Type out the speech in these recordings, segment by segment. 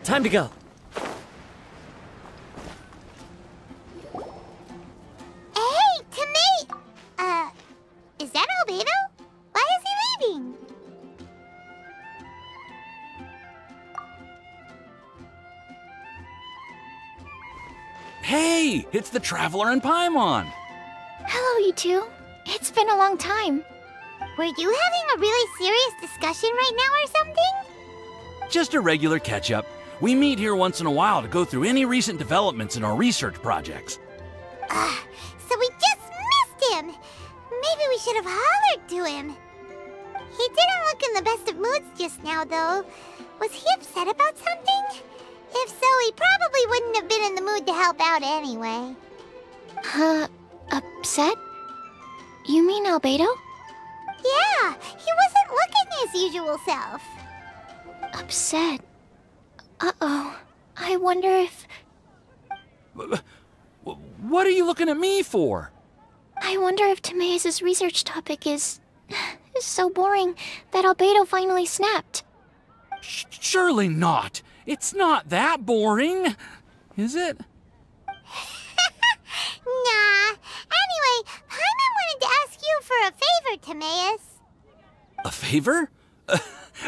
time to go. Hey, Tomei! Is that Albedo? Why is he leaving? Hey, it's the Traveler and Paimon. Hello, you two. It's been a long time. Were you having a really serious discussion right now or something? Just a regular catch-up. We meet here once in a while to go through any recent developments in our research projects. So we just missed him. Maybe we should have hollered to him. He didn't look in the best of moods just now, though. Was he upset about something? If so, he probably wouldn't have been in the mood to help out anyway. Upset? You mean Albedo? Yeah, he wasn't looking his usual self. Upset? Uh-oh. I wonder if... What are you looking at me for? I wonder if Timaeus' research topic is so boring that Albedo finally snapped. Surely not. It's not that boring, is it? Nah. Anyway, Paimon wanted to ask you for a favor, Timaeus. A favor?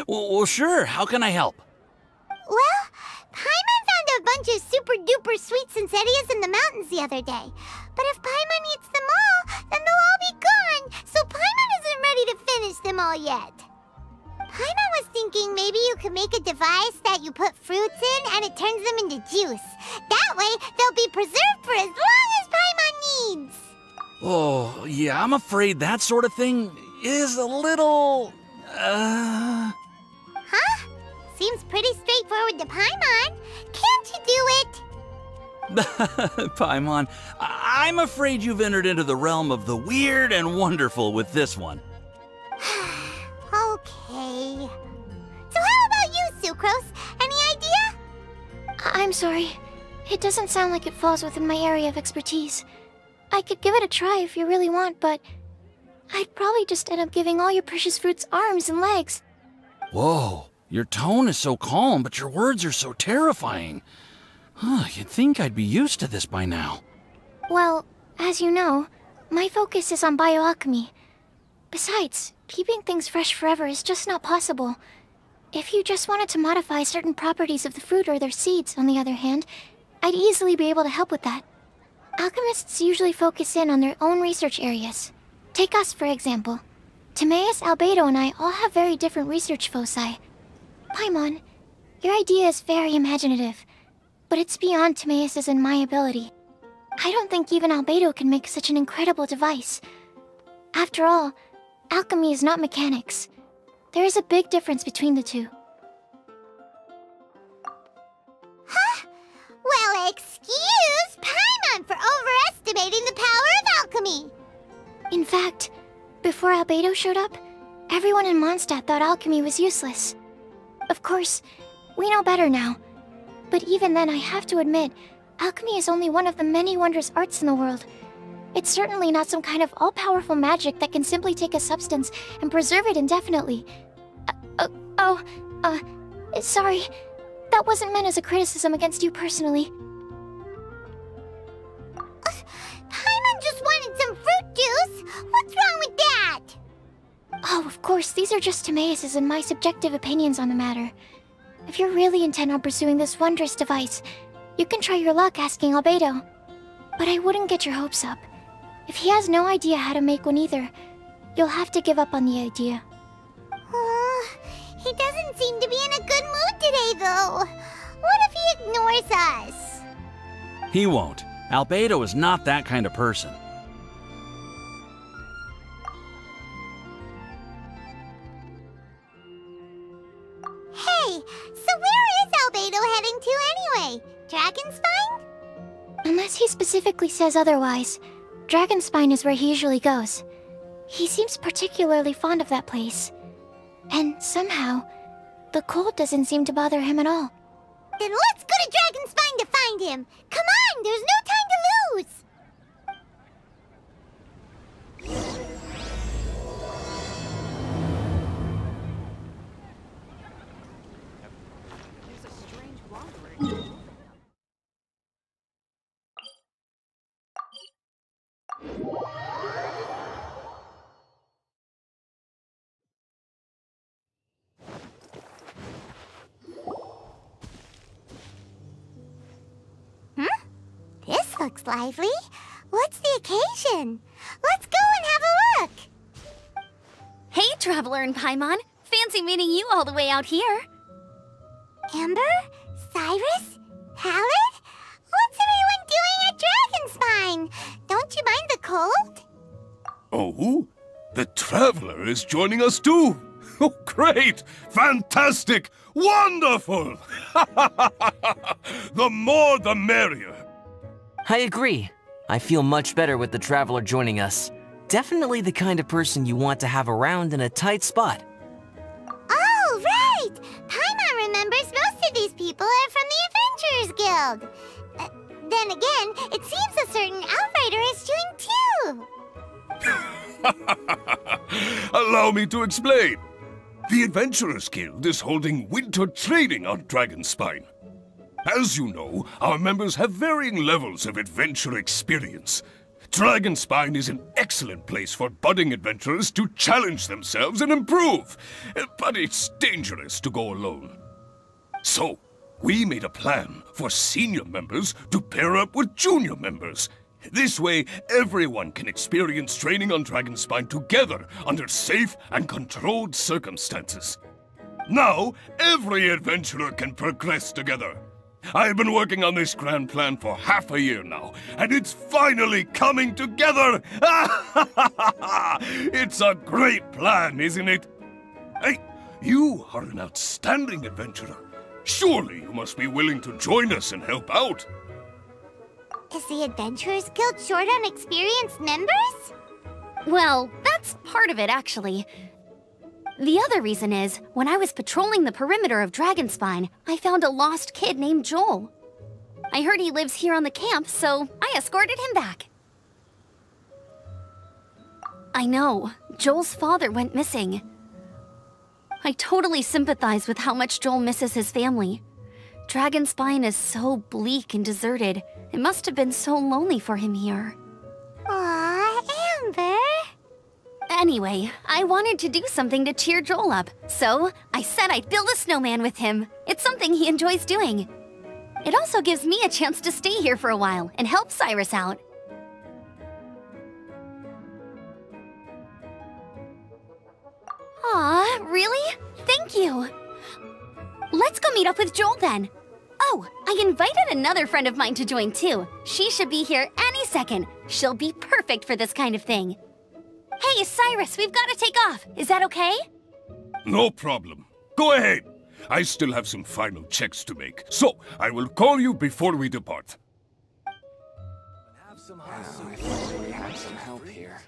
Well, sure. How can I help? Well, Paimon found a bunch of super-duper sweet Sensetias in the mountains the other day. But if Paimon eats them all, then they'll all be gone, so Paimon isn't ready to finish them all yet. Paimon was thinking maybe you could make a device that you put fruits in and it turns them into juice. That way, they'll be preserved for as long as Paimon needs. Oh, yeah, I'm afraid that sort of thing is a little... Huh? Seems pretty straightforward to Paimon. Can't you do it? Paimon, I'm afraid you've entered into the realm of the weird and wonderful with this one. Okay. So how about you, Sucrose? Any idea? I'm sorry. It doesn't sound like it falls within my area of expertise. I could give it a try if you really want, but I'd probably just end up giving all your precious fruits arms and legs. Whoa, your tone is so calm, but your words are so terrifying. You'd think I'd be used to this by now. Well, as you know, my focus is on bioalchemy. Besides, keeping things fresh forever is just not possible. If you just wanted to modify certain properties of the fruit or their seeds, on the other hand, I'd easily be able to help with that. Alchemists usually focus in on their own research areas. Take us, for example. Timaeus, Albedo, and I all have very different research foci. Paimon, your idea is very imaginative, but it's beyond Timaeus' and my ability. I don't think even Albedo can make such an incredible device. After all, alchemy is not mechanics. There is a big difference between the two. Huh? Well, excuse Paimon for overestimating the power of alchemy. In fact, before Albedo showed up, everyone in Mondstadt thought alchemy was useless. Of course, we know better now. But even then, I have to admit, alchemy is only one of the many wondrous arts in the world. It's certainly not some kind of all-powerful magic that can simply take a substance and preserve it indefinitely. Sorry. That wasn't meant as a criticism against you personally. Paimon just wanted some fruit juice. What's wrong with that? Oh, of course, these are just Timaeus' and my subjective opinions on the matter. If you're really intent on pursuing this wondrous device, you can try your luck asking Albedo. But I wouldn't get your hopes up. If he has no idea how to make one either, you'll have to give up on the idea. He doesn't seem to be in a good mood today, though. What if he ignores us? He won't. Albedo is not that kind of person. Hey, so where is Albedo heading to anyway? Dragonspine? Unless he specifically says otherwise, Dragonspine is where he usually goes. He seems particularly fond of that place. And somehow, the cold doesn't seem to bother him at all. Then let's go to Dragonspine to find him! Come on, there's no time to lose! There's a strange wander This looks lively. What's the occasion? Let's go and have a look! Hey, Traveler and Paimon. Fancy meeting you all the way out here. Amber? Cyrus? Halid? What's everyone doing at Dragonspine? Don't you mind the cold? Oh? The Traveler is joining us too! Oh, great! Fantastic! Wonderful! The more the merrier! I agree. I feel much better with the Traveler joining us. Definitely the kind of person you want to have around in a tight spot. Oh, right! Paimon remembers most of these people are from the Adventurers Guild. Then again, it seems a certain Outrider is doing too. Allow me to explain. The Adventurers Guild is holding winter training on Dragonspine. As you know, our members have varying levels of adventure experience. Dragonspine is an excellent place for budding adventurers to challenge themselves and improve, but it's dangerous to go alone. So, we made a plan for senior members to pair up with junior members. This way, everyone can experience training on Dragonspine together under safe and controlled circumstances. Now, every adventurer can progress together. I've been working on this grand plan for half a year now, and it's finally coming together! It's a great plan, isn't it? Hey, you are an outstanding adventurer. Surely you must be willing to join us and help out. Is the Adventurers Guild short on experienced members? Well, that's part of it, actually. The other reason is, when I was patrolling the perimeter of Dragonspine, I found a lost kid named Joel. I heard he lives here on the camp, so I escorted him back. I know, Joel's father went missing. I totally sympathize with how much Joel misses his family. Dragonspine is so bleak and deserted. It must have been so lonely for him here. Aw, Amber. Anyway, I wanted to do something to cheer Joel up, so I said I'd build a snowman with him. It's something he enjoys doing. It also gives me a chance to stay here for a while and help Cyrus out. Aw, really? Thank you. Let's go meet up with Joel then. Oh, I invited another friend of mine to join too. She should be here any second. She'll be perfect for this kind of thing. Hey, Cyrus, we've got to take off. Is that okay? No problem. Go ahead. I still have some final checks to make, so I will call you before we depart. I thought we had some help here.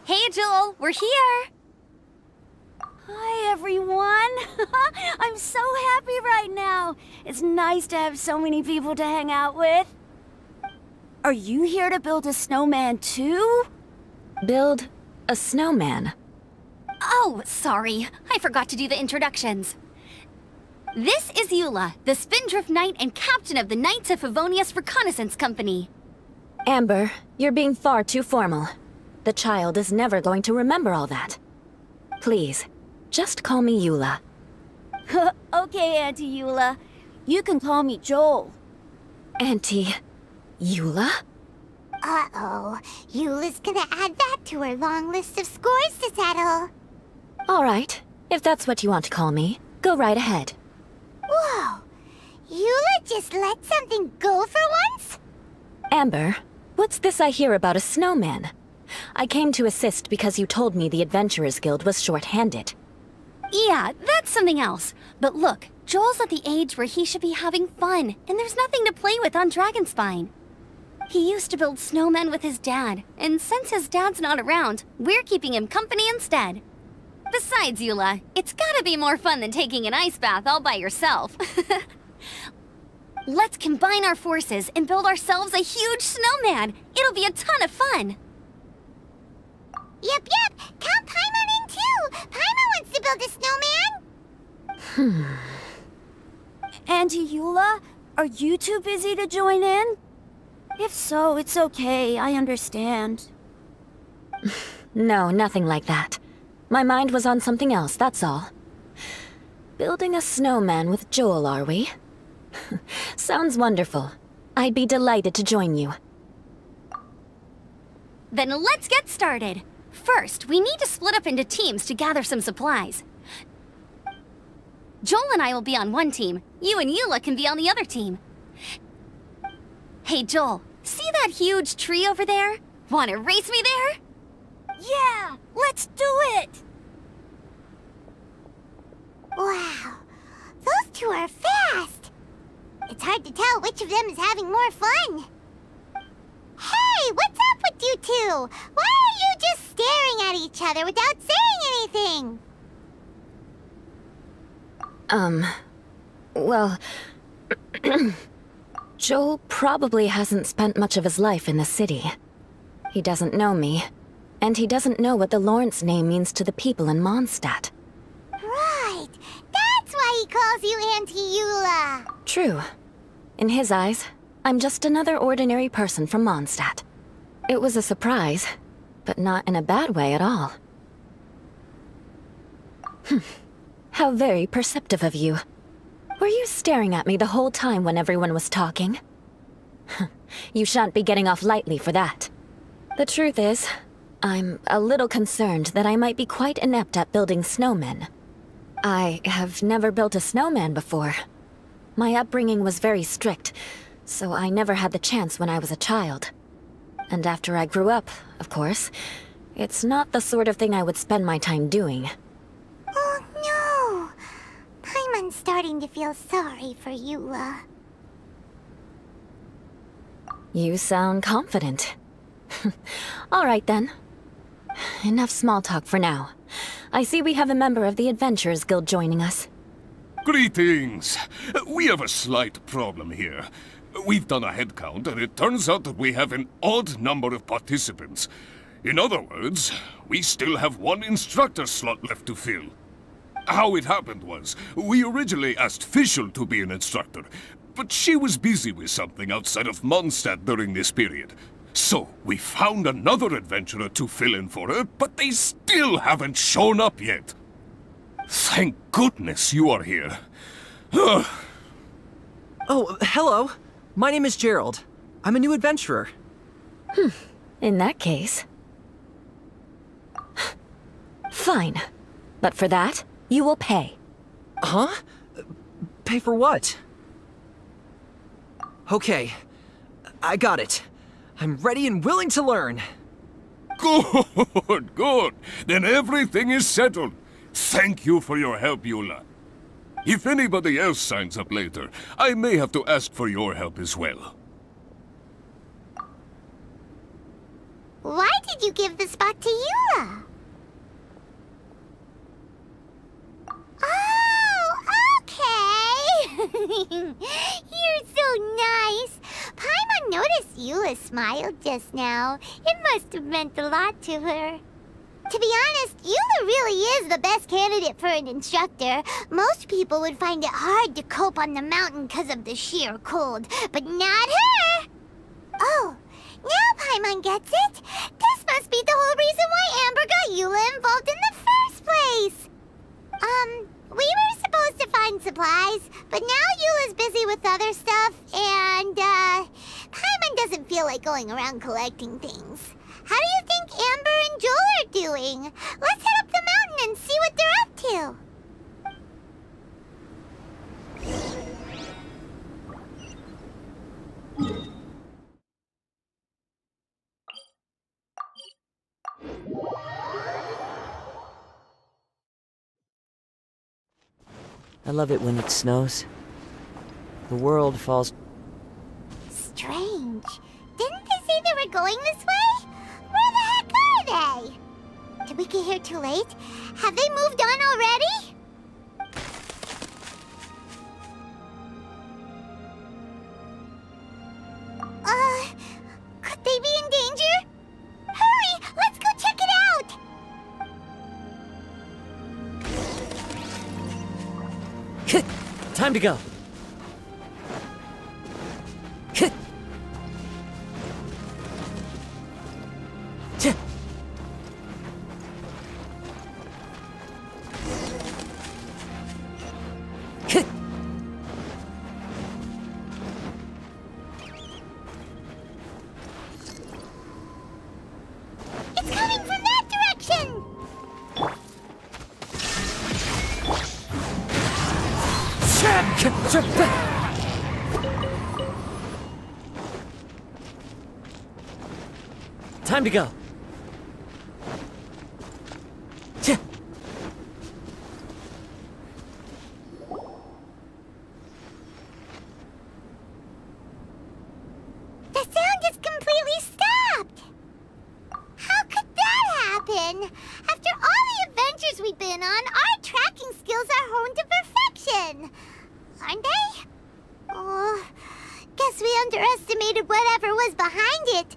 Hey, Joel, we're here. Hi, everyone. I'm so happy right now. It's nice to have so many people to hang out with. Are you here to build a snowman too? Build a snowman? Oh, sorry. I forgot to do the introductions. This is Eula, the Spindrift Knight and captain of the Knights of Favonius Reconnaissance Company. Amber, you're being far too formal. The child is never going to remember all that. Please, just call me Eula. Okay, Auntie Eula. You can call me Joel. Auntie Eula? Uh-oh. Eula's gonna add that to her long list of scores to settle. All right, if that's what you want to call me, go right ahead. Whoa. Eula just let something go for once? Amber, what's this I hear about a snowman? I came to assist because you told me the Adventurers Guild was short-handed. Yeah, that's something else. But look, Joel's at the age where he should be having fun, and there's nothing to play with on Dragonspine. He used to build snowmen with his dad, and since his dad's not around, we're keeping him company instead. Besides, Eula, it's gotta be more fun than taking an ice bath all by yourself. Let's combine our forces and build ourselves a huge snowman. It'll be a ton of fun. Yep. Count Paimon in too. Paimon wants to build a snowman. Auntie Eula, are you too busy to join in? If so, it's okay. I understand. No, nothing like that. My mind was on something else, that's all. Building a snowman with Joel, are we? Sounds wonderful. I'd be delighted to join you. Then let's get started. First, we need to split up into teams to gather some supplies. Joel and I will be on one team. You and Eula can be on the other team. Hey, Joel, see that huge tree over there? Wanna race me there? Yeah, let's do it! Wow, those two are fast. It's hard to tell which of them is having more fun. Hey, what's up with you two? Why are you just staring at each other without saying anything? Well... Joel probably hasn't spent much of his life in the city. He doesn't know me, and he doesn't know what the Lawrence name means to the people in Mondstadt. Right, that's why he calls you Auntie Eula. True. In his eyes, I'm just another ordinary person from Mondstadt. It was a surprise, but not in a bad way at all. How very perceptive of you. Were you staring at me the whole time when everyone was talking? You shan't be getting off lightly for that. The truth is, I'm a little concerned that I might be quite inept at building snowmen. I have never built a snowman before. My upbringing was very strict, so I never had the chance when I was a child. And after I grew up, of course, it's not the sort of thing I would spend my time doing. Oh no! Paimon's starting to feel sorry for Eula. You sound confident. All right then. Enough small talk for now. I see we have a member of the Adventurers Guild joining us. Greetings! We have a slight problem here. We've done a head count, and it turns out that we have an odd number of participants. In other words, we still have one instructor slot left to fill. How it happened was, we originally asked Fischl to be an instructor, but she was busy with something outside of Mondstadt during this period. So, we found another adventurer to fill in for her, but they still haven't shown up yet. Thank goodness you are here. Oh, hello. My name is Gerald. I'm a new adventurer. In that case... Fine. But for that, you will pay. Huh? Pay for what? Okay. I got it. I'm ready and willing to learn. Good, good. Then everything is settled. Thank you for your help, Eula. If anybody else signs up later, I may have to ask for your help as well. Why did you give the spot to Eula? Oh, okay. You're so nice. Paimon noticed Eula smiled just now. It must have meant a lot to her. To be honest, Eula really is the best candidate for an instructor. Most people would find it hard to cope on the mountain because of the sheer cold, but not her! Oh, now Paimon gets it. This must be the whole reason why Amber got Eula involved in the first place. We were supposed to find supplies, but now Eula's busy with other stuff, and, Paimon doesn't feel like going around collecting things. How do you think Amber and Joel are doing? Let's head up the mountain and see what they're up to. I love it when it snows. The world falls... Strange. Didn't they say they were going this way? Where the heck are they? Did we get here too late? Have they moved on already? Time to go. Hit. Tch. Hit. It's coming from that direction! Time to go. Tch. The sound is completely stopped! How could that happen? After all the adventures we've been on, our tracking skills are honed to perfection! Aren't they? Oh, guess we underestimated whatever was behind it.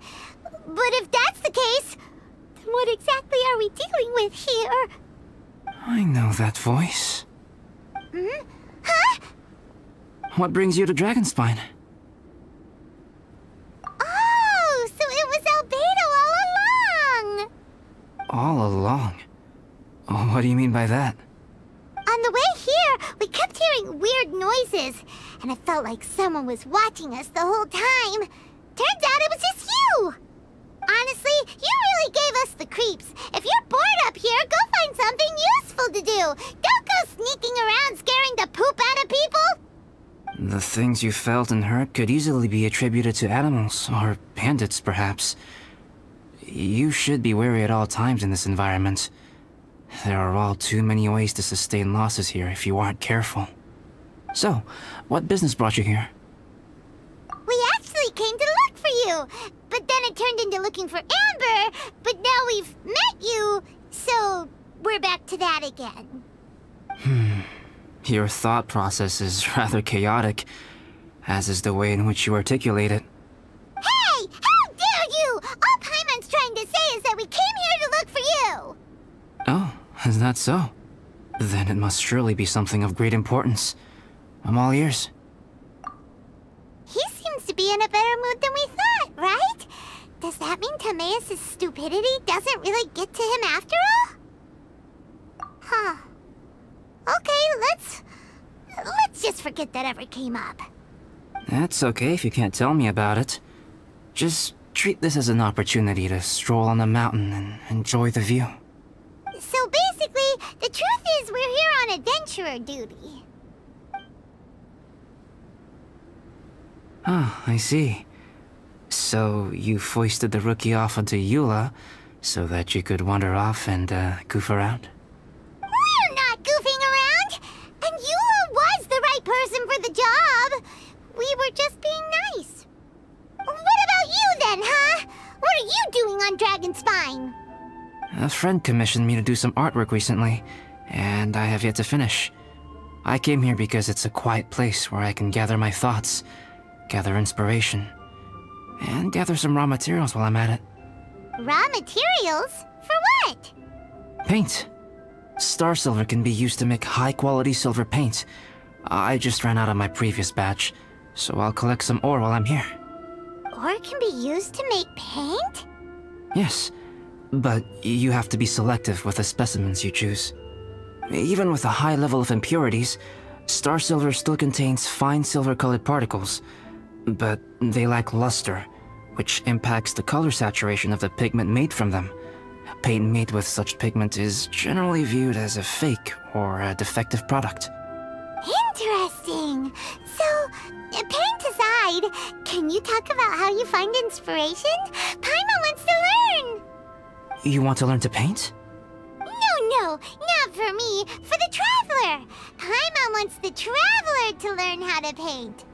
But if that's the case, then what exactly are we dealing with here? I know that voice. Hmm? Huh? What brings you to Dragonspine? Oh, so it was Albedo all along! All along? Oh, what do you mean by that? On the way here, we kept hearing weird noises, and it felt like someone was watching us the whole time. Turns out it was just you! Honestly, you really gave us the creeps. If you're bored up here, go find something useful to do. Don't go sneaking around scaring the poop out of people! The things you felt and heard could easily be attributed to animals, or bandits, perhaps. You should be wary at all times in this environment. There are all too many ways to sustain losses here if you aren't careful. So, what business brought you here? We actually came to look for you, but then it turned into looking for Amber, but now we've met you, so we're back to that again. Your thought process is rather chaotic, as is the way in which you articulate it. Hey! How dare you! All Paimon's trying to say is that we came here to look for you! Oh, is that so? Then it must surely be something of great importance. I'm all ears. He seems to be in a better mood than we thought, right? Does that mean Timaeus' stupidity doesn't really get to him after all? Huh. Okay, let's just forget that ever came up. That's okay if you can't tell me about it. Just treat this as an opportunity to stroll on the mountain and enjoy the view. So basically, the truth is we're here on adventurer duty. Ah, I see. So you foisted the rookie off onto Eula so that you could wander off and goof around? We're not goofing around! And Eula was the right person for the job! We were just being nice. What about you then, huh? What are you doing on Dragonspine? A friend commissioned me to do some artwork recently, and I have yet to finish. I came here because it's a quiet place where I can gather my thoughts, gather inspiration, and gather some raw materials while I'm at it. Raw materials? For what? Paint. Star silver can be used to make high-quality silver paint. I just ran out of my previous batch, so I'll collect some ore while I'm here. Ore can be used to make paint? Yes, but you have to be selective with the specimens you choose. Even with a high level of impurities, star silver still contains fine silver-colored particles, but they lack luster, which impacts the color saturation of the pigment made from them. Paint made with such pigment is generally viewed as a fake or a defective product. Interesting. So, paint aside, can you talk about how you find inspiration? Paimon wants to learn! You want to learn to paint? No, not for me, for the Traveler! Paimon wants the Traveler to learn how to paint.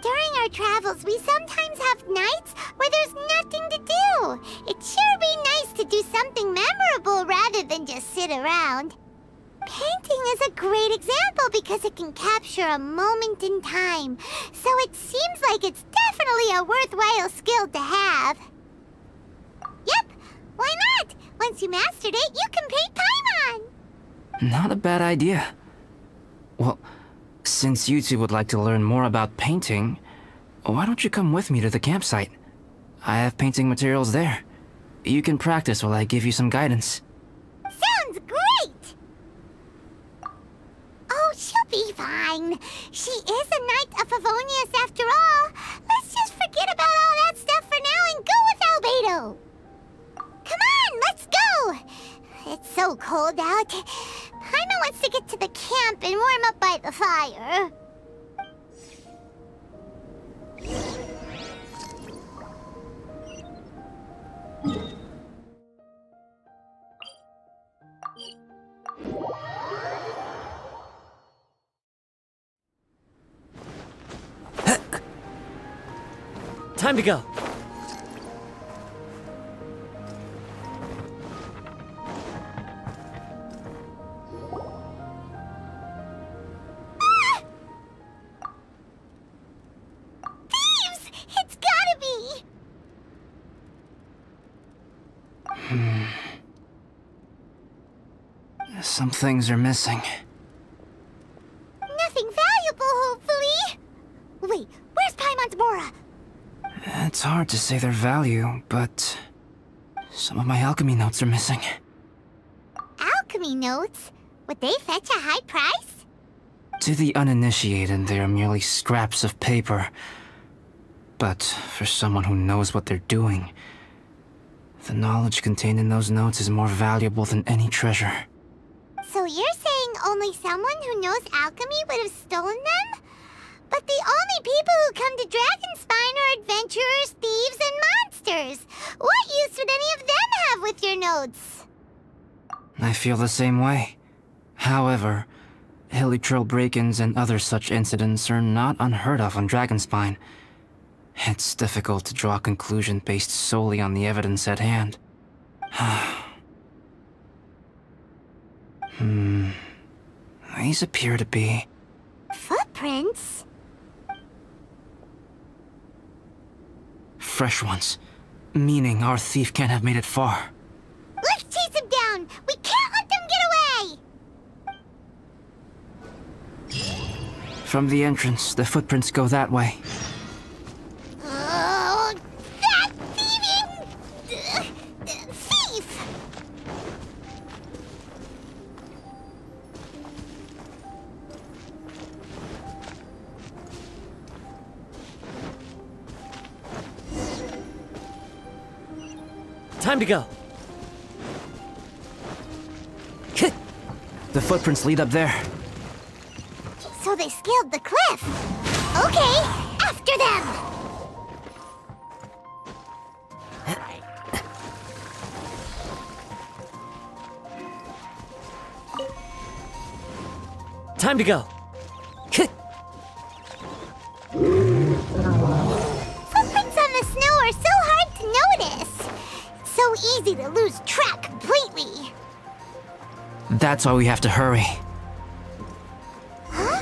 During our travels, we sometimes have nights where there's nothing to do. It'd sure be nice to do something memorable rather than just sit around. Painting is a great example because it can capture a moment in time, so it seems like it's definitely a worthwhile skill to have. Yep, why not? Once you mastered it, you can paint Paimon! Not a bad idea. Well, Since you two would like to learn more about painting, why don't you come with me to the campsite? I have painting materials there. You can practice while I give you some guidance. Sounds great! Oh, she'll be fine. She is a Knight of Favonius after all. Let's just forget about all that stuff for now and go with Albedo. Come on, let's go! It's so cold out. Paimon wants to get to the camp and warm up by the fire. Time to go. Thieves! It's gotta be! Some things are missing. Nothing valuable, hopefully. Wait, where's Paimon's Mora? It's hard to say their value, but some of my alchemy notes are missing. Alchemy notes? Would they fetch a high price? To the uninitiated, they are merely scraps of paper. But for someone who knows what they're doing, the knowledge contained in those notes is more valuable than any treasure. So you're saying only someone who knows alchemy would have stolen them? But the only people who come to Dragonspine are adventurers, thieves, and monsters. What use would any of them have with your notes? I feel the same way. However, hilly trail break-ins and other such incidents are not unheard of on Dragonspine. It's difficult to draw a conclusion based solely on the evidence at hand. These appear to be... Footprints? fresh ones. Meaning our thief can't have made it far. Let's chase him down! We can't let them get away! From the entrance, the footprints go that way. Oh, that thieving... thief! Time to go. The footprints lead up there. So they scaled the cliff. Okay, after them! Time to go. Footprints on the snow are so hard to notice. So easy to lose track completely. That's why we have to hurry. Huh?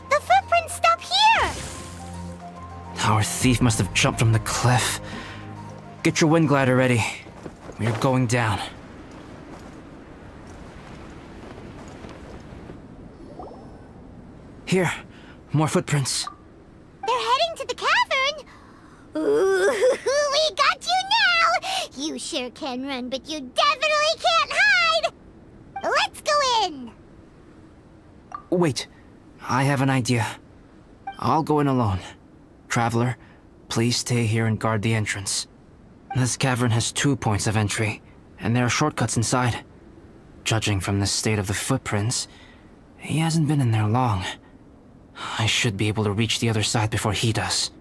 The footprints stop here! Our thief must have jumped from the cliff. Get your wind glider ready. We are going down. Here, more footprints. They're heading to the cavern. Ooh, we got you now! You sure can run, but you definitely can't hide! Let's go in! Wait, I have an idea. I'll go in alone. Traveler, please stay here and guard the entrance. This cavern has 2 points of entry, and there are shortcuts inside. Judging from the state of the footprints, he hasn't been in there long. I should be able to reach the other side before he does.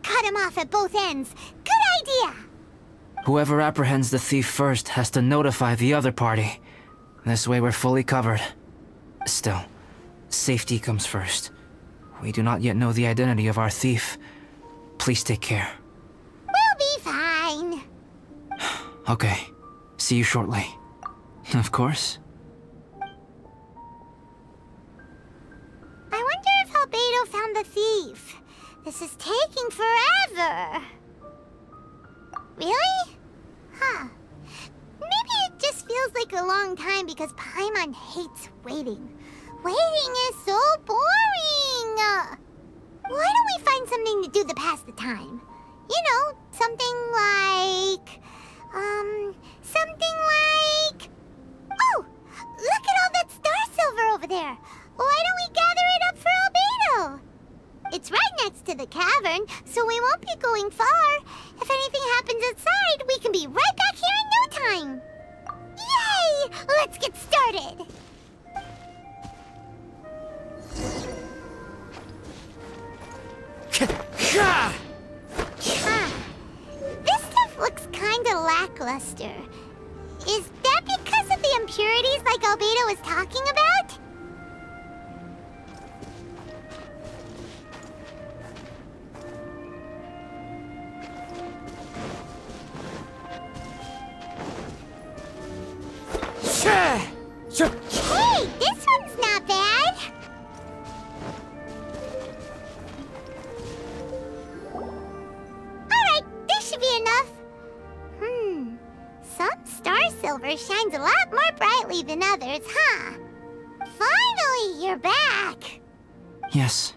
Cut him off at both ends. Good idea! Whoever apprehends the thief first has to notify the other party. This way we're fully covered. Still, safety comes first. We do not yet know the identity of our thief. Please take care. We'll be fine. Okay. See you shortly. Of course. I wonder if Albedo found the thief. This is taking forever. Really? Huh. Maybe it just feels like a long time because Paimon hates waiting. Waiting is so boring. Why don't we find something to do to pass the time? You know, something like... Oh! Look at all that star silver over there! Why don't we gather it up for Albedo? It's right next to the cavern, so we won't be going far. If anything happens outside, we can be right back here in no time. Yay! Let's get started! This stuff looks kinda lackluster. Is that because of the impurities like Albedo was talking about? Hey, this one's not bad. Alright, this should be enough. Some star silver shines a lot more brightly than others, huh? Finally, you're back. Yes.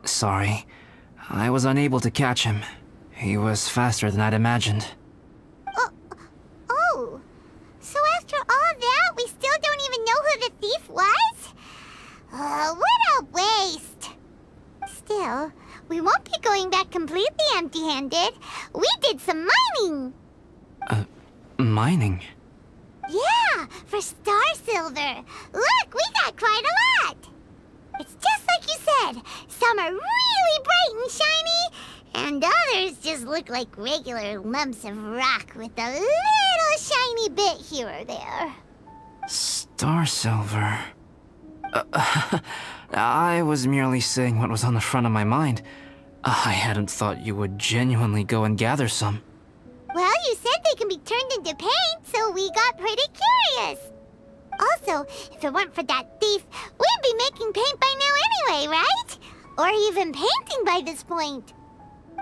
Sorry. I was unable to catch him. He was faster than I'd imagined. Oh. So after all that, we still don't even know who the thief was? What a waste. Still, we won't be going back completely empty-handed. We did some mining. Mining? Yeah, for star silver. Look, we got quite a lot. It's just like you said. Some are really bright and shiny, and others just look like regular lumps of rock with a little shiny bit here or there. Star silver. I was merely saying what was on the front of my mind. I hadn't thought you would genuinely go and gather some. Well, you said they can be turned into paint, so we got pretty curious. Also, if it weren't for that thief, we'd be making paint by now anyway, right? Or even painting by this point.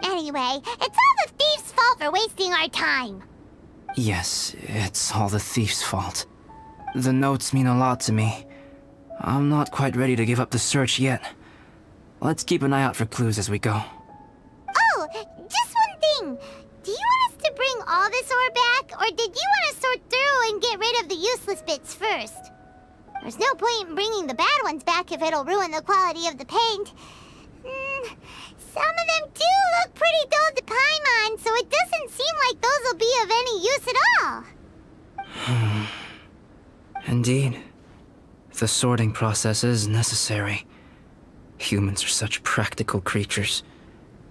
Anyway, it's all the thief's fault for wasting our time. Yes, it's all the thief's fault. The notes mean a lot to me. I'm not quite ready to give up the search yet. Let's keep an eye out for clues as we go. Oh, just one thing. Do you want us to bring all this ore back, or did you want to sort through and get rid of the useless bits first? There's no point in bringing the bad ones back if it'll ruin the quality of the paint. Some of them do look pretty dull to Paimon, so it doesn't seem like those will be of any use at all. Indeed. The sorting process is necessary. Humans are such practical creatures.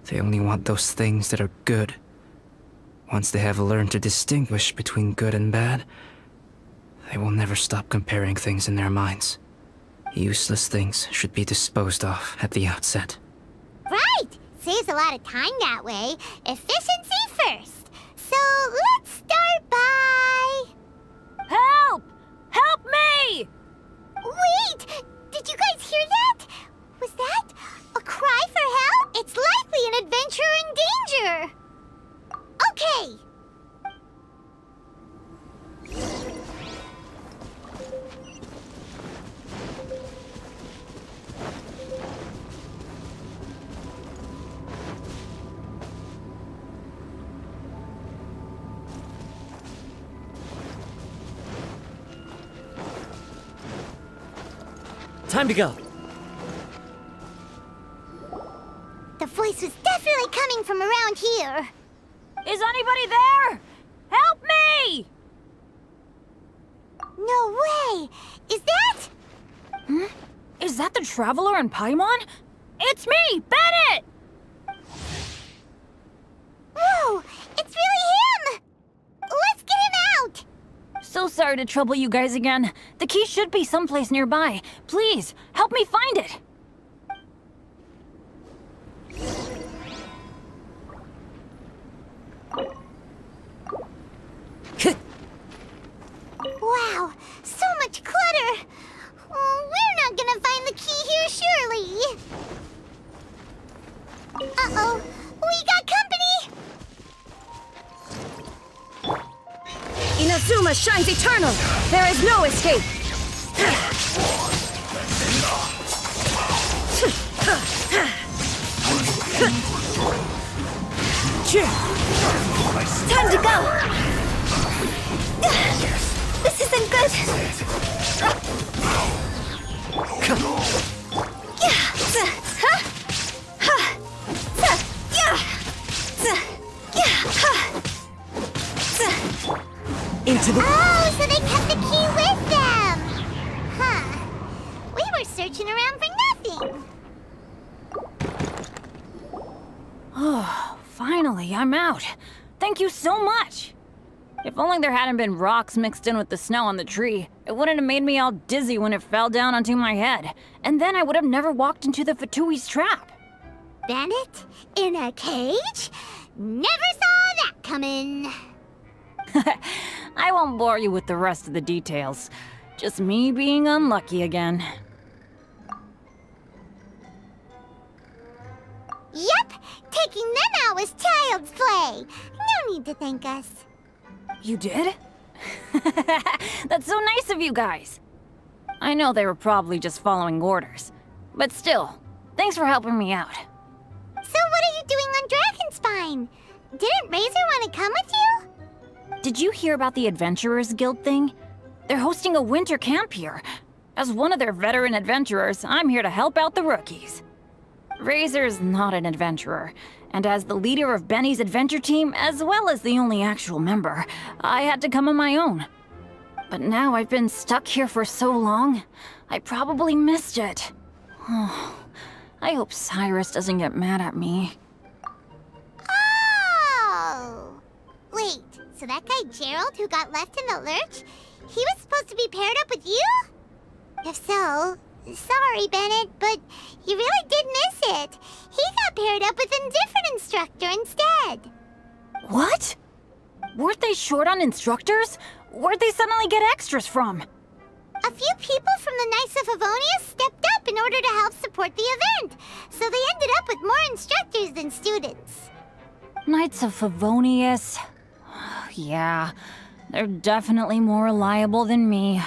They only want those things that are good. Once they have learned to distinguish between good and bad, they will never stop comparing things in their minds. Useless things should be disposed of at the outset. Right! Saves a lot of time that way. Efficiency first. So let's start by... Help! Help me! Wait! Did you guys hear that? Was that a cry for help? It's likely an adventurer in danger. Okay. Time to go. The voice was definitely coming from around here. Is anybody there? Help me! No way! Is that... Is that the Traveler in Paimon? It's me, Bennett! Whoa! It's really him! Let's get him out! So sorry to trouble you guys again. The key should be someplace nearby. Please, help me find it! Wow, so much clutter! Oh, we're not gonna find the key here, surely! Uh-oh, we got company! Inazuma! Dharma shines eternal! There is no escape! Time to go! This isn't good! Into the... Oh, so they kept the key with them! Huh. We were searching around for nothing. Oh, finally, I'm out. Thank you so much. If only there hadn't been rocks mixed in with the snow on the tree, it wouldn't have made me all dizzy when it fell down onto my head. And then I would have never walked into the Fatui's trap. Bennett? In a cage? Never saw that coming. I won't bore you with the rest of the details. Just me being unlucky again. Yep, taking them out was child's play. No need to thank us. You did? That's so nice of you guys. I know they were probably just following orders. But still, thanks for helping me out. So what are you doing on Dragonspine? Didn't Razor want to come with you? Did you hear about the Adventurers Guild thing? They're hosting a winter camp here. As one of their veteran adventurers, I'm here to help out the rookies. Razor's not an adventurer, and as the leader of Benny's adventure team, as well as the only actual member, I had to come on my own. But now I've been stuck here for so long, I probably missed it. Oh, I hope Cyrus doesn't get mad at me. Oh! Wait, so that guy Gerald who got left in the lurch, he was supposed to be paired up with you? If so, sorry, Bennett, but you really did miss it. He got paired up with a different instructor instead. What? Weren't they short on instructors? Where'd they suddenly get extras from? A few people from the Knights of Favonius stepped up in order to help support the event, so they ended up with more instructors than students. Knights of Favonius? Yeah, they're definitely more reliable than me.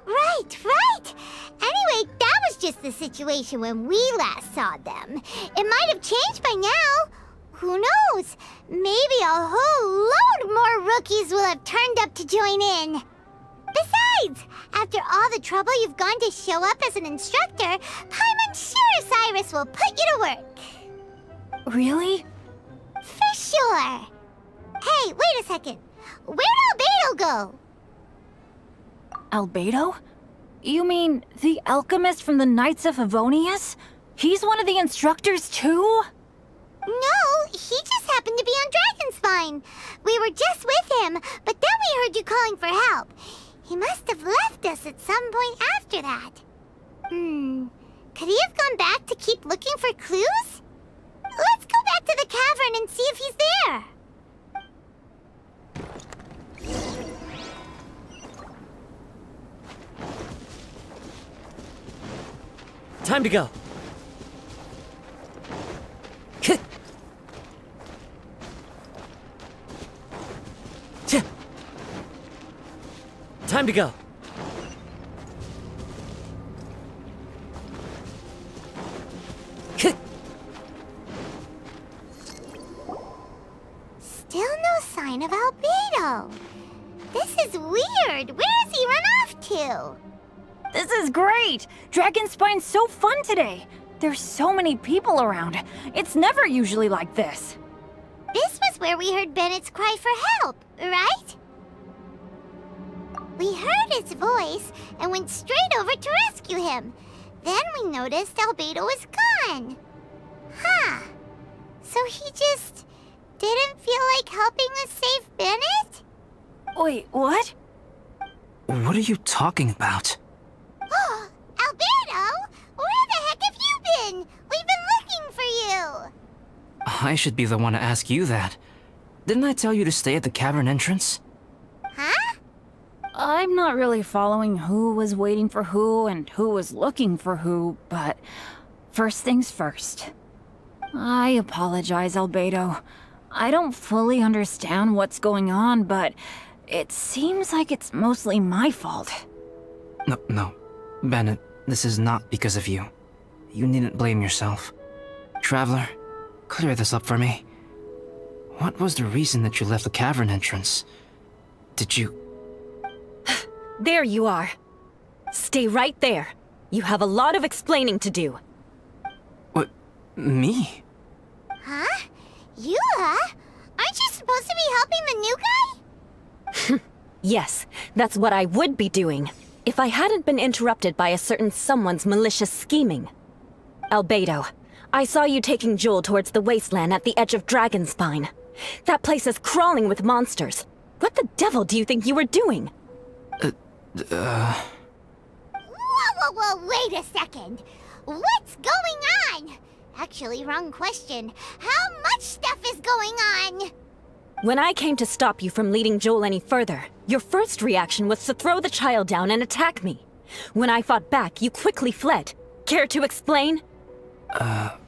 Right, right! Anyway, that was just the situation when we last saw them. It might have changed by now. Who knows? Maybe a whole load more rookies will have turned up to join in. Besides, after all the trouble you've gone to show up as an instructor, Paimon's sure Cyrus will put you to work. Really? For sure. Hey, wait a second. Where'd Albedo go? Albedo? You mean the alchemist from the Knights of Favonius? He's one of the instructors too? No, he just happened to be on Dragonspine. We were just with him, but then we heard you calling for help. He must have left us at some point after that. Could he have gone back to keep looking for clues? Let's go back to the cavern and see if he's there. Time to go. Time to go. Still no sign of Albedo. This is weird. Where has he run off to? This is great! Dragonspine's so fun today! There's so many people around. It's never usually like this. This was where we heard Bennett's cry for help, right? We heard his voice and went straight over to rescue him. Then we noticed Albedo was gone. Huh. So he just didn't feel like helping us save Bennett? Wait, what? What are you talking about? Oh, Albedo! Where the heck have you been? We've been looking for you! I should be the one to ask you that. Didn't I tell you to stay at the cavern entrance? Huh? I'm not really following who was waiting for who and who was looking for who, but first things first. I apologize, Albedo. I don't fully understand what's going on, but It seems like it's mostly my fault. No. Bennett, this is not because of you. You needn't blame yourself. Traveler, clear this up for me. What was the reason that you left the cavern entrance? Did you... There you are. Stay right there. You have a lot of explaining to do. What? Me? Huh? Eula? Aren't you supposed to be helping the new guy? Yes, that's what I would be doing, if I hadn't been interrupted by a certain someone's malicious scheming. Albedo, I saw you taking Joel towards the wasteland at the edge of Dragonspine. That place is crawling with monsters. What the devil do you think you were doing? Whoa, wait a second. What's going on? Actually, wrong question. How much stuff is going on? When I came to stop you from leading Joel any further, your first reaction was to throw the child down and attack me. When I fought back, you quickly fled. Care to explain? I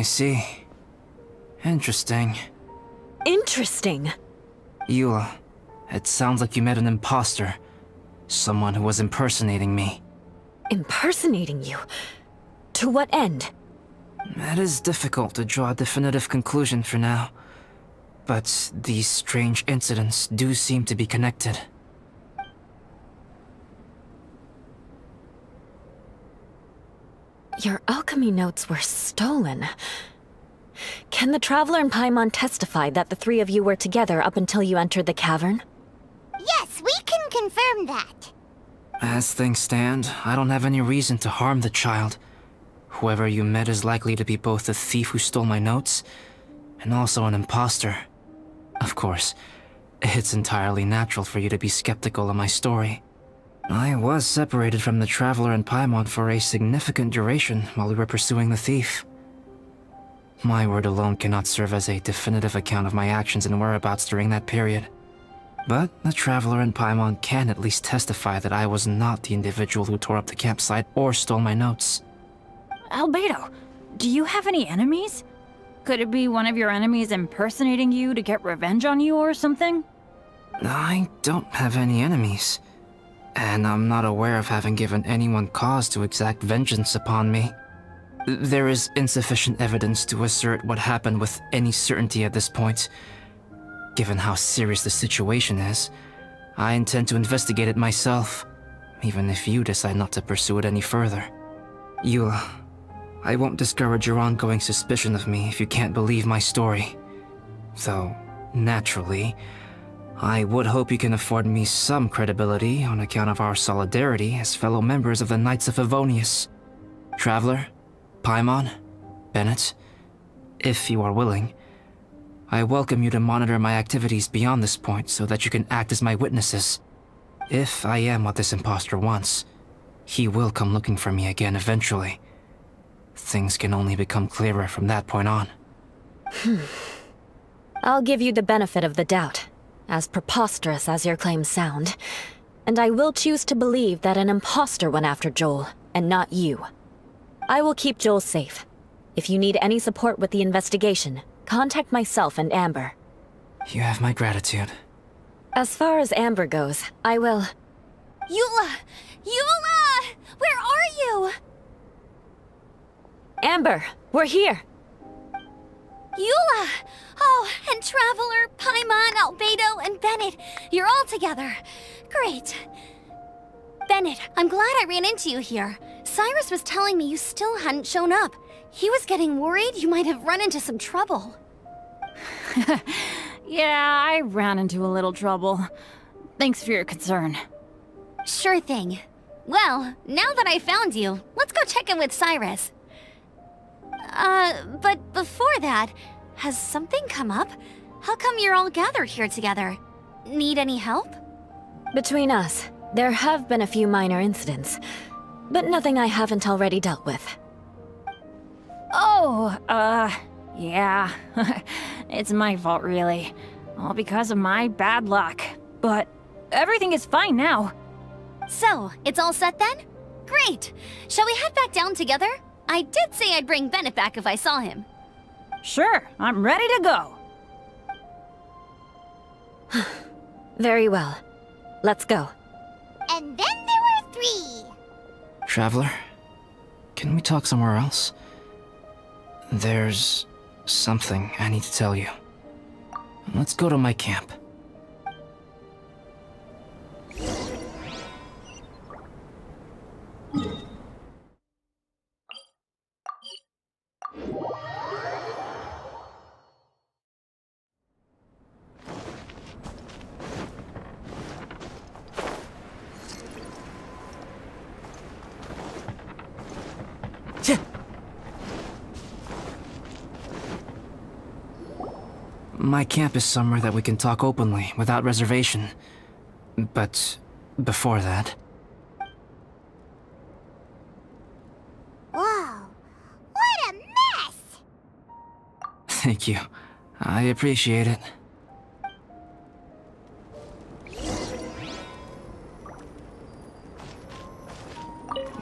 see. Interesting. Interesting? Eula, it sounds like you met an imposter. Someone who was impersonating me. Impersonating you? To what end? It is difficult to draw a definitive conclusion for now. But these strange incidents do seem to be connected. Your alchemy notes were stolen. Can the Traveler and Paimon testify that the three of you were together up until you entered the cavern? Yes, we can confirm that. As things stand, I don't have any reason to harm the child. Whoever you met is likely to be both the thief who stole my notes, and also an imposter. Of course, it's entirely natural for you to be skeptical of my story. I was separated from the Traveler and Paimon for a significant duration while we were pursuing the thief. My word alone cannot serve as a definitive account of my actions and whereabouts during that period. But the Traveler and Paimon can at least testify that I was not the individual who tore up the campsite or stole my notes. Albedo, do you have any enemies? Could it be one of your enemies impersonating you to get revenge on you or something? I don't have any enemies. And I'm not aware of having given anyone cause to exact vengeance upon me. There is insufficient evidence to assert what happened with any certainty at this point. Given how serious the situation is, I intend to investigate it myself, even if you decide not to pursue it any further. Eula, I won't discourage your ongoing suspicion of me if you can't believe my story. Though, naturally, I would hope you can afford me some credibility on account of our solidarity as fellow members of the Knights of Favonius. Traveler, Paimon, Bennett, if you are willing, I welcome you to monitor my activities beyond this point so that you can act as my witnesses. If I am what this imposter wants, he will come looking for me again eventually. Things can only become clearer from that point on. I'll give you the benefit of the doubt, as preposterous as your claims sound. And I will choose to believe that an imposter went after Joel, and not you. I will keep Joel safe. If you need any support with the investigation, contact myself and Amber. You have my gratitude. As far as Amber goes, I will... Eula! Eula! Where are you? Amber, we're here! Eula! Oh, and Traveler, Paimon, Albedo, and Bennett. You're all together. Great. Bennett, I'm glad I ran into you here. Cyrus was telling me you still hadn't shown up. He was getting worried you might have run into some trouble. Yeah, I ran into a little trouble. Thanks for your concern. Sure thing. Well, now that I found you, let's go check in with Cyrus. But before that, has something come up? How come you're all gathered here together? Need any help? Between us, there have been a few minor incidents, but nothing I haven't already dealt with. Oh, yeah. It's my fault, really. All because of my bad luck. But everything is fine now. So, it's all set then? Great! Shall we head back down together? I did say I'd bring Bennett back if I saw him. Sure, I'm ready to go. Very well. Let's go. And then there were 3. Traveler, can we talk somewhere else? There's something I need to tell you. Let's go to my camp. My camp is somewhere that we can talk openly, without reservation. But before that... Whoa, what a mess! Thank you. I appreciate it.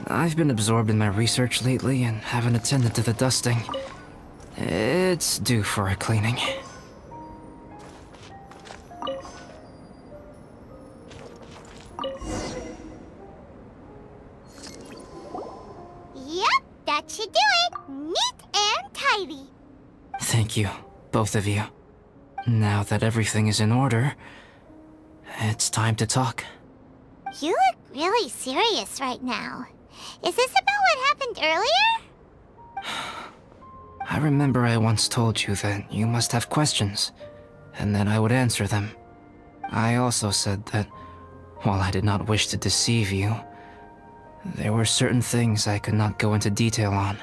I've been absorbed in my research lately and haven't attended to the dusting. It's due for a cleaning. Yep, that should do it. Neat and tidy. Thank you, both of you. Now that everything is in order, it's time to talk. You look really serious right now. Is this about what happened earlier? I remember I once told you that you must have questions, and that I would answer them. I also said that, while I did not wish to deceive you, there were certain things I could not go into detail on.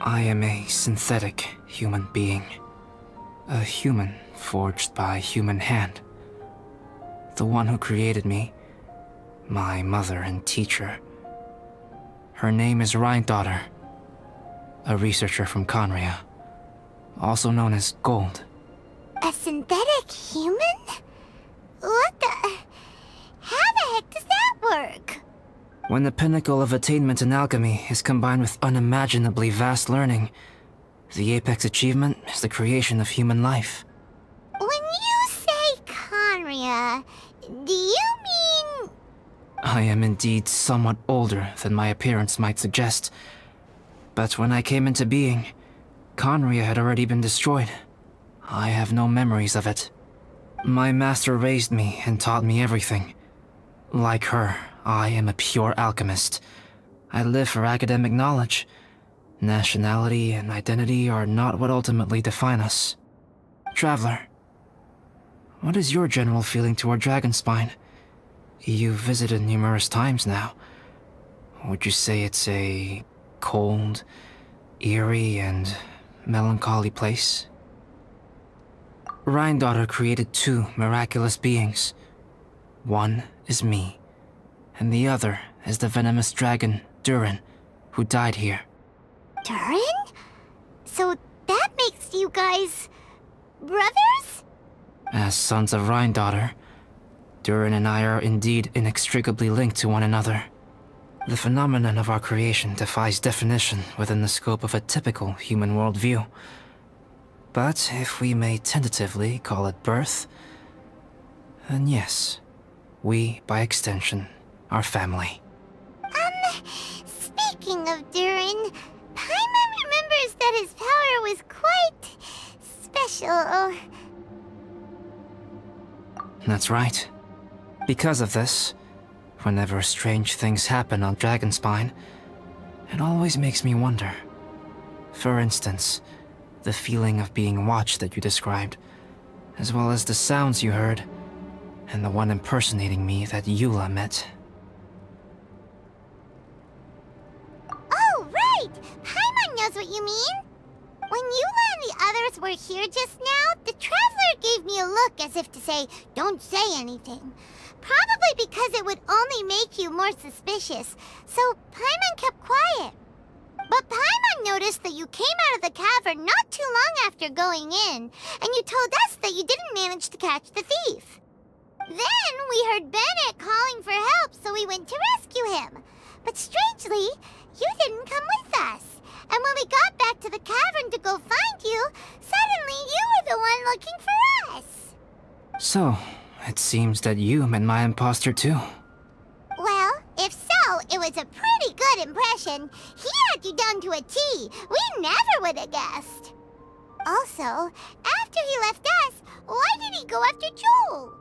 I am a synthetic human being. A human forged by human hand. The one who created me, my mother and teacher. Her name is Rhine-daughter, a researcher from Conria, also known as Gold. A synthetic human? What the... How the heck does that work? When the pinnacle of attainment in alchemy is combined with unimaginably vast learning, the apex achievement is the creation of human life. When you say Conria, do you mean... I am indeed somewhat older than my appearance might suggest. But when I came into being, Conria had already been destroyed. I have no memories of it. My master raised me and taught me everything. Like her, I am a pure alchemist. I live for academic knowledge. Nationality and identity are not what ultimately define us. Traveler, what is your general feeling toward Dragonspine? You've visited numerous times now. Would you say it's a cold, eerie, and melancholy place? Rhine-daughter created 2 miraculous beings. One is me, and the other is the venomous dragon, Durin, who died here. Durin? So that makes you guys... brothers? As sons of Rhine-daughter, Durin and I are indeed inextricably linked to one another. The phenomenon of our creation defies definition within the scope of a typical human worldview. But if we may tentatively call it birth, then yes, we, by extension, are family. Speaking of Durin, Paimon remembers that his power was quite... special. That's right. Because of this, whenever strange things happen on Dragonspine, it always makes me wonder. For instance, the feeling of being watched that you described, as well as the sounds you heard, and the one impersonating me that Eula met. Oh, right! Paimon knows what you mean! When Eula and the others were here just now, the Traveler gave me a look as if to say, don't say anything. Probably because it would only make you more suspicious, so Paimon kept quiet. But Paimon noticed that you came out of the cavern not too long after going in, and you told us that you didn't manage to catch the thief. Then we heard Bennett calling for help, so we went to rescue him. But strangely, you didn't come with us. And when we got back to the cavern to go find you, suddenly you were the one So, it seems that you met my imposter too. Well, if so, it was a pretty good impression. He had you down to a T. We never would have guessed. Also, after he left us, why did he go after Joel?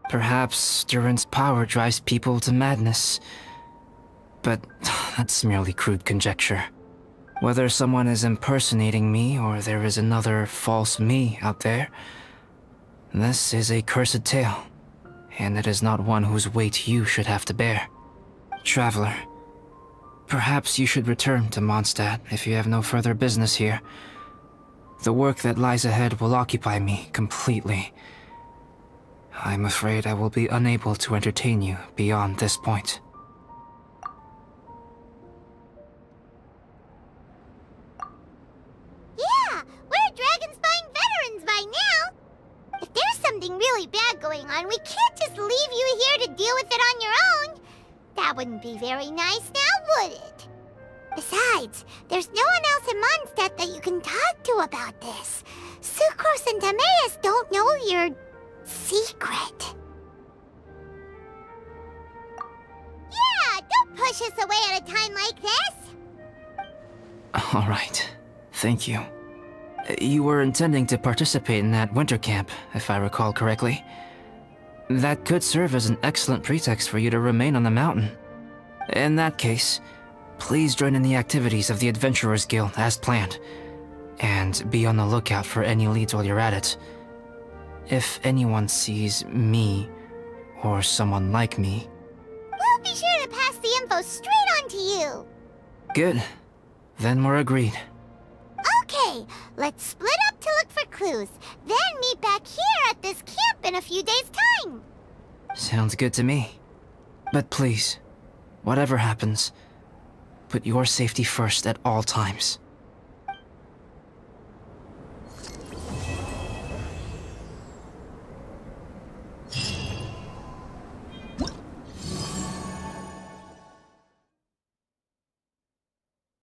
Perhaps Durin's power drives people to madness. But that's merely crude conjecture. Whether someone is impersonating me or there is another false me out there, this is a cursed tale, and it is not one whose weight you should have to bear. Traveler, perhaps you should return to Mondstadt if you have no further business here. The work that lies ahead will occupy me completely. I'm afraid I will be unable to entertain you beyond this point. Yeah, we're Dragonspine veterans by now. If there's something really bad going on, we can't just leave you here to deal with it on your own. That wouldn't be very nice now, would it? Besides, there's no one else in Mondstadt that you can talk to about this. Sucrose and Timaeus don't know your secret. Yeah, don't push us away at a time like this. Alright, thank you. You were intending to participate in that winter camp, if I recall correctly. That could serve as an excellent pretext for you to remain on the mountain. In that case, please join in the activities of the Adventurers Guild as planned, and be on the lookout for any leads while you're at it. If anyone sees me, or someone like me... We'll be sure to pass the info straight on to you. Good. Then we're agreed. Okay, let's split up to look for clues, then meet back here at this camp in a few days' time. Sounds good to me. But please, whatever happens, put your safety first at all times.